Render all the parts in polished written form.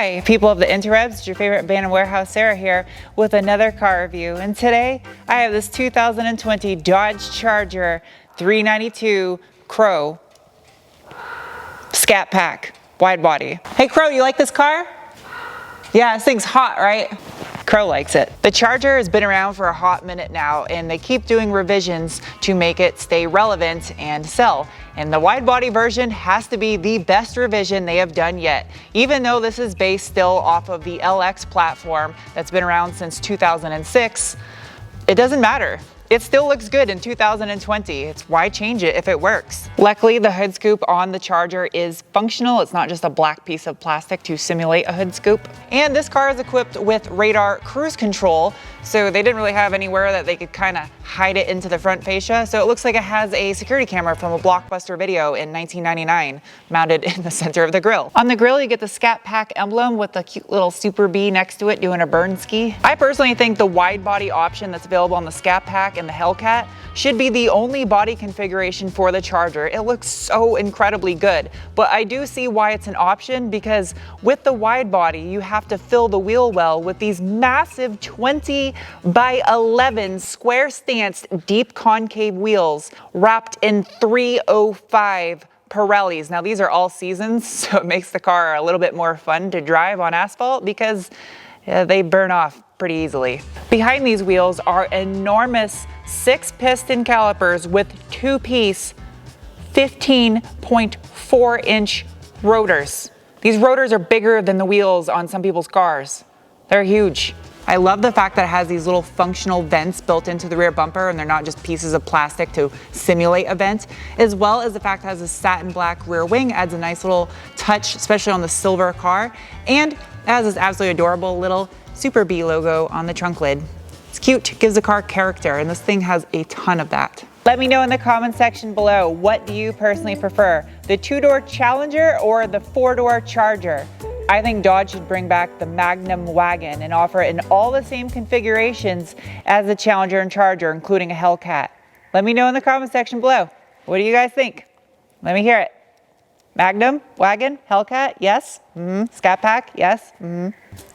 Hi, people of the interwebs, it's your favorite abandoned warehouse, Sarah here with another car review. And today I have this 2020 Dodge Charger 392 Crow Scatpack Widebody. Hey Crow, you like this car? Yeah, this thing's hot, right? Crow likes it. The Charger has been around for a hot minute now, and they keep doing revisions to make it stay relevant and sell. And the widebody version has to be the best revision they have done yet. Even though this is based still off of the LX platform that's been around since 2006, it doesn't matter. It still looks good in 2020. It's why change it if it works. Luckily, the hood scoop on the Charger is functional. It's not just a black piece of plastic to simulate a hood scoop. And this car is equipped with radar cruise control, so they didn't really have anywhere that they could kind of hide it into the front fascia. So it looks like it has a security camera from a Blockbuster video in 1999 mounted in the center of the grille. On the grille, you get the Scatpack emblem with the cute little Super B next to it doing a burn ski. I personally think the wide body option that's available on the Scatpack and the Hellcat should be the only body configuration for the Charger. It looks so incredibly good, but I do see why it's an option, because with the wide body, you have to fill the wheel well with these massive 20 by 11 square stanced deep concave wheels wrapped in 305 Pirellis. Now these are all seasons, so it makes the car a little bit more fun to drive on asphalt because they burn off pretty easily. Behind these wheels are enormous 6-piston calipers with 2-piece 15.4-inch rotors. These rotors are bigger than the wheels on some people's cars. They're huge. I love the fact that it has these little functional vents built into the rear bumper, and they're not just pieces of plastic to simulate a vent, as well as the fact that it has a satin black rear wing adds a nice little touch, especially on the silver car, and it has this absolutely adorable little Super B logo on the trunk lid. It's cute, gives the car character, and this thing has a ton of that. Let me know in the comment section below, what do you personally prefer? The 2-door Challenger or the 4-door Charger? I think Dodge should bring back the Magnum wagon and offer it in all the same configurations as the Challenger and Charger, including a Hellcat. Let me know in the comment section below. What do you guys think? Let me hear it. Magnum, wagon, Hellcat, yes. Scatpack, yes.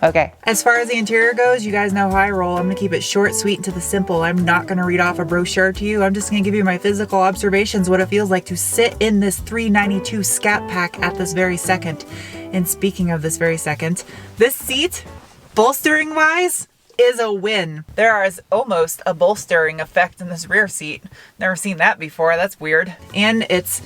Okay. As far as the interior goes, you guys know how I roll. I'm gonna keep it short, sweet, and to the simple. I'm not gonna read off a brochure to you. I'm just gonna give you my physical observations, what it feels like to sit in this 392 Scatpack at this very second. And speaking of this very second, this seat, bolstering wise, is a win. There is almost a bolstering effect in this rear seat. Never seen that before, that's weird. And it's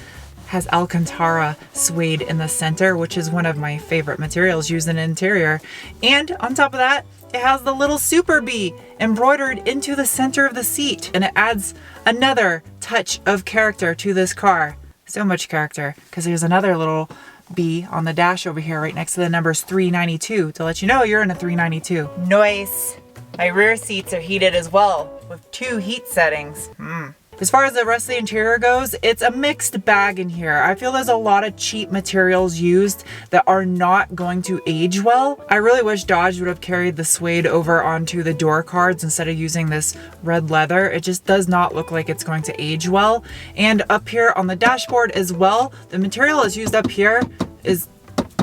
has Alcantara suede in the center, which is one of my favorite materials used in an interior. And on top of that, it has the little Super B embroidered into the center of the seat, and it adds another touch of character to this car. So much character, because there's another little B on the dash over here right next to the numbers 392 to let you know you're in a 392. Nice. My rear seats are heated as well with 2 heat settings. As far as the rest of the interior goes, it's a mixed bag in here. I feel there's a lot of cheap materials used that are not going to age well. I really wish Dodge would have carried the suede over onto the door cards instead of using this red leather. It just does not look like it's going to age well. And up here on the dashboard as well, the material that's used up here is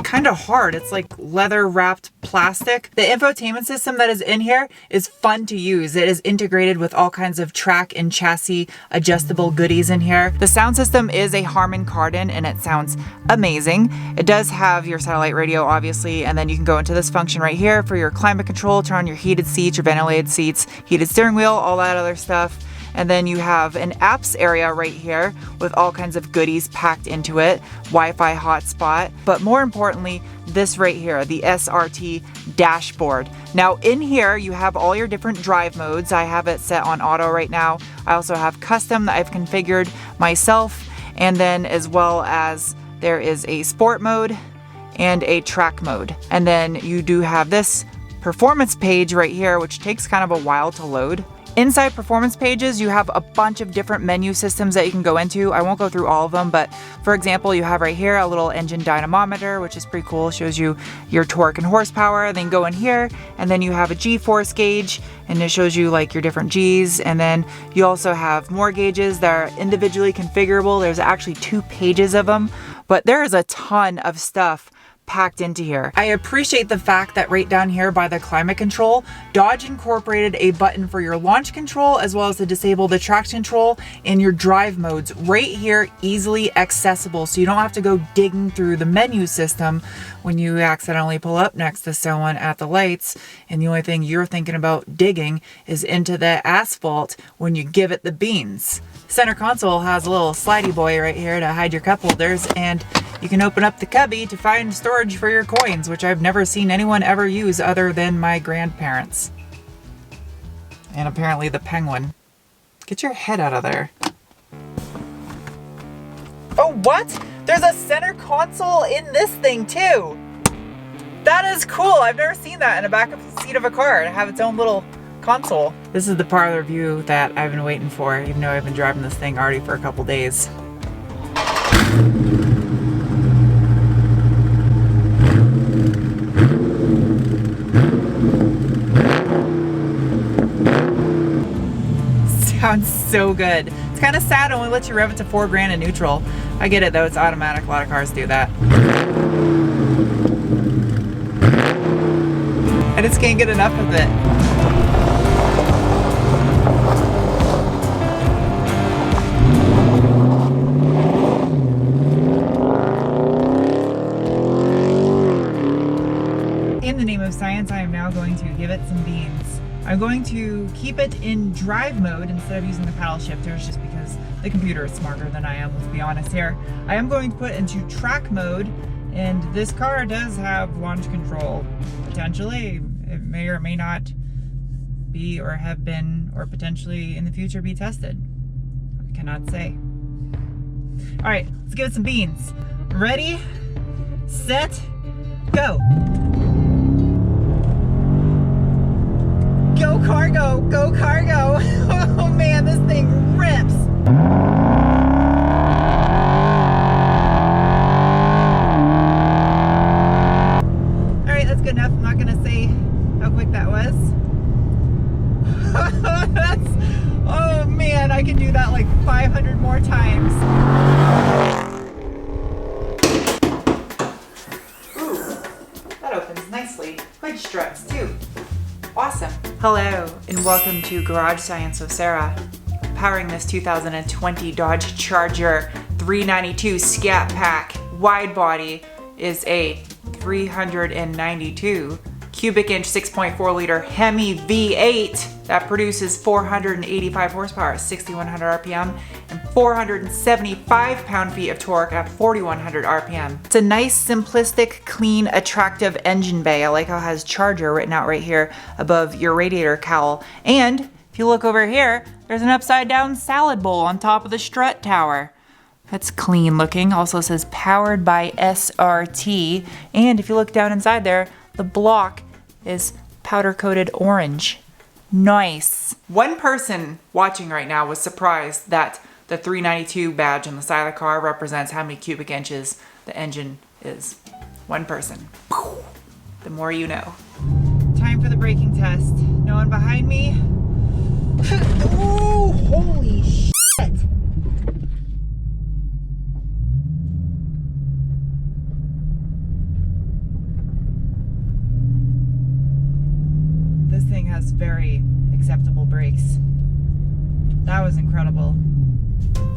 kind of hard. It's like leather wrapped plastic. The infotainment system that is in here is fun to use. It is integrated with all kinds of track and chassis adjustable goodies in here. The sound system is a Harman Kardon and it sounds amazing. It does have your satellite radio obviously, and then you can go into this function right here for your climate control, turn on your heated seats, your ventilated seats, heated steering wheel, all that other stuff. And then you have an apps area right here with all kinds of goodies packed into it, Wi-Fi hotspot, but more importantly, this right here, the Srt Dashboard. Now in here, you have all your different drive modes. I have it set on auto right now. I also have custom that I've configured myself. And then as well as there is a sport mode and a track mode. And then you do have this performance page right here, which takes kind of a while to load. Inside performance pages, you have a bunch of different menu systems that you can go into. I won't go through all of them, but for example, you have right here a little engine dynamometer, which is pretty cool. It shows you your torque and horsepower. Then go in here, and then you have a G-force gauge, and it shows you like your different Gs. And then you also have more gauges that are individually configurable. There's actually 2 pages of them, but there is a ton of stuff packed into here. I appreciate the fact that right down here by the climate control, Dodge incorporated a button for your launch control as well as to disable the traction control in your drive modes right here, easily accessible, so you don't have to go digging through the menu system when you accidentally pull up next to someone at the lights and the only thing you're thinking about digging is into the asphalt when you give it the beans. Center console has a little slidey boy right here to hide your cup holders, and you can open up the cubby to find storage for your coins, which I've never seen anyone ever use other than my grandparents. And apparently the penguin. Get your head out of there. Oh, what? There's a center console in this thing too. That is cool. I've never seen that in a back seat of a car to have its own little console. This is the parlor view that I've been waiting for, even though I've been driving this thing already for a couple days. Sounds so good. It's kind of sad it only lets you rev it to $4,000 in neutral. I get it though, it's automatic. A lot of cars do that. I just can't get enough of it. In the name of science, I am now going to give it some beans. I'm going to keep it in drive mode instead of using the paddle shifters just because the computer is smarter than I am, let's be honest here. I am going to put it into track mode, and this car does have launch control. Potentially, it may or may not be or have been or potentially in the future be tested. I cannot say. All right, let's give it some beans. Ready, set, go. Go cargo, go cargo. Oh man, this thing rips. All right, that's good enough. I'm not gonna say how quick that was. Oh man, I can do that like 500 more times. Ooh, that opens nicely. Hood struts too. Awesome. Hello and welcome to Garage Science with Sarah. Powering this 2020 Dodge Charger 392 Scatpack Widebody is a 392 cubic inch 6.4 liter Hemi V8 that produces 485 horsepower at 6,100 RPM and 475 pound-feet of torque at 4,100 RPM. It's a nice, simplistic, clean, attractive engine bay. I like how it has Charger written out right here above your radiator cowl. And if you look over here, there's an upside down salad bowl on top of the strut tower. That's clean looking. Also says powered by SRT. And if you look down inside there, the block is powder coated orange. Nice. One person watching right now was surprised that the 392 badge on the side of the car represents how many cubic inches the engine is. One person. The more you know. Time for the braking test. No one behind me. Oh, holy shit. This thing has very acceptable brakes. That was incredible.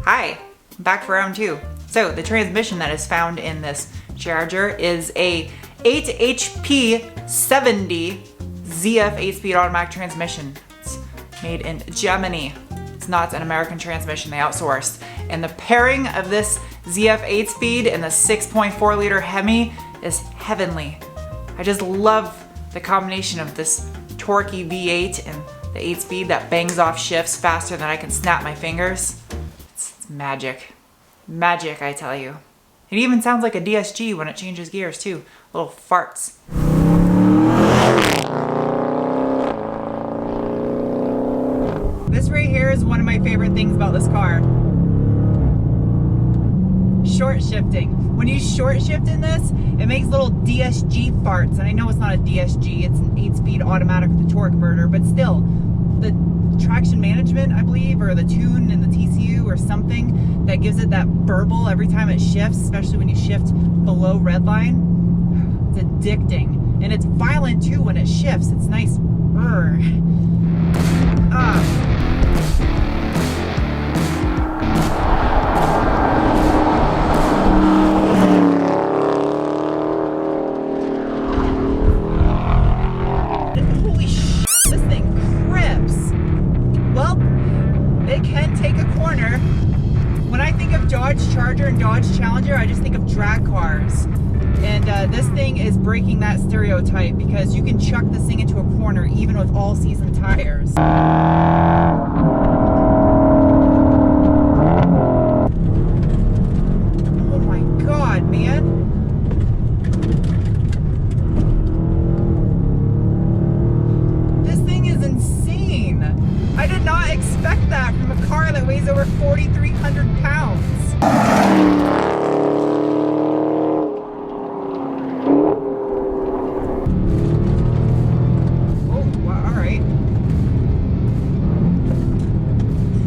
Hi, back for round two. So the transmission that is found in this Charger is a 8 HP 70 ZF 8-speed automatic transmission. It's made in Germany. It's not an American transmission, they outsourced. And the pairing of this ZF 8-speed and the 6.4 liter Hemi is heavenly. I just love the combination of this torquey V8 and the 8-speed that bangs off shifts faster than I can snap my fingers. It's magic. Magic, I tell you. It even sounds like a DSG when it changes gears too. Little farts. This right here is one of my favorite things about this car. Short shifting. When you short shift in this, it makes little DSG farts. And I know it's not a DSG, it's an 8-speed automatic with a torque converter, but still, the traction management, I believe, or the tune and the TCU or something that gives it that burble every time it shifts, especially when you shift below red line. addicting. And it's violent too when it shifts. It's nice. Holy shit, this thing grips. Well, it can take a corner. When I think of Dodge Charger and Dodge Challenger, I just think of drag cars. And this thing is breaking that stereotype because you can chuck this thing into a corner even with all-season tires. Oh my God, man. This thing is insane. I did not expect that from a car that weighs over 4,300 pounds.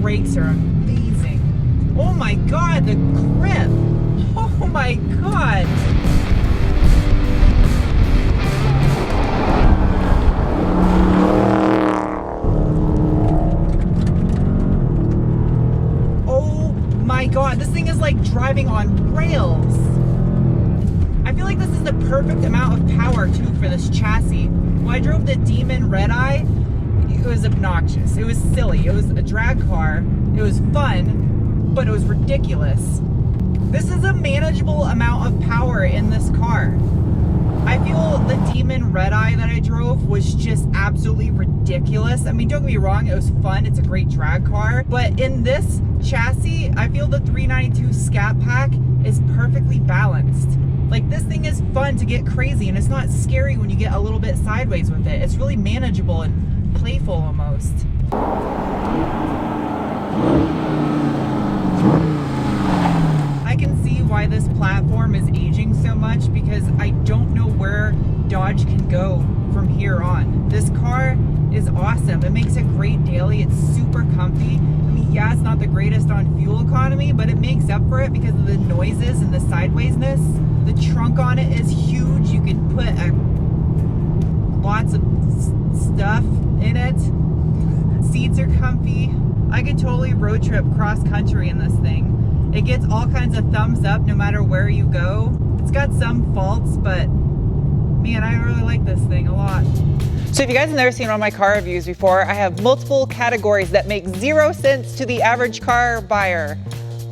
Brakes are amazing. Oh my God, the grip. Oh my God. Oh my God, this thing is like driving on rails. I feel like this is the perfect amount of power too for this chassis. When I drove the Demon Red Eye, it was obnoxious. It was silly. It was a drag car. It was fun, but it was ridiculous. This is a manageable amount of power in this car. I feel the Demon Red Eye that I drove was just absolutely ridiculous. I mean, don't get me wrong, it was fun. It's a great drag car. But in this chassis, I feel the 392 Scatpack is perfectly balanced. Like, this thing is fun to get crazy, and it's not scary when you get a little bit sideways with it. It's really manageable and playful almost. I can see why this platform is aging so much because I don't know where Dodge can go from here on. This car is awesome. It makes a great daily. It's super comfy. I mean, yeah, it's not the greatest on fuel economy, but it makes up for it because of the noises and the sidewaysness. The trunk on it is huge. You can put lots of stuff in it. Seats are comfy. I could totally road trip cross country in this thing. It gets all kinds of thumbs up no matter where you go. It's got some faults, but man, I really like this thing a lot. So if you guys have never seen one of my car reviews before, I have multiple categories that make 0 sense to the average car buyer.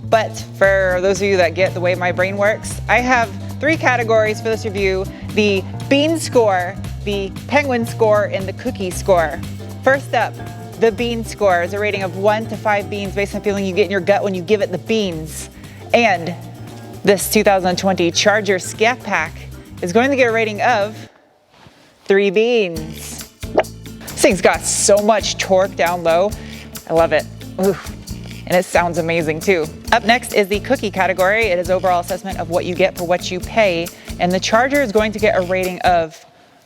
But for those of you that get the way my brain works, I have 3 categories for this review: the bean score, the penguin score, and the cookie score. First up, the bean score is a rating of 1 to 5 beans based on the feeling you get in your gut when you give it the beans. And this 2020 Charger Scatpack is going to get a rating of 3 beans. This thing's got so much torque down low. I love it. Ooh. And it sounds amazing too. Up next is the cookie category. It is overall assessment of what you get for what you pay. And the Charger is going to get a rating of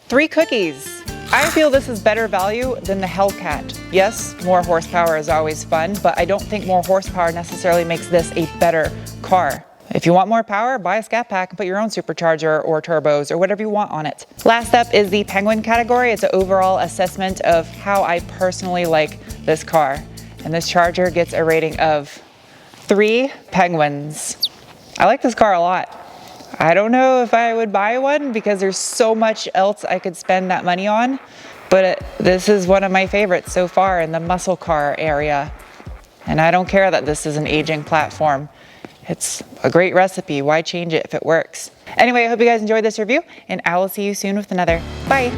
3 cookies. I feel this is better value than the Hellcat. Yes, more horsepower is always fun, but I don't think more horsepower necessarily makes this a better car. If you want more power, buy a Scatpack and put your own supercharger or turbos or whatever you want on it. Last up is the penguin category. It's an overall assessment of how I personally like this car. And this Charger gets a rating of 3 penguins. I like this car a lot. I don't know if I would buy one because there's so much else I could spend that money on, but this is one of my favorites so far in the muscle car area. And I don't care that this is an aging platform. It's a great recipe. Why change it if it works? Anyway, I hope you guys enjoyed this review, and I will see you soon with another. Bye.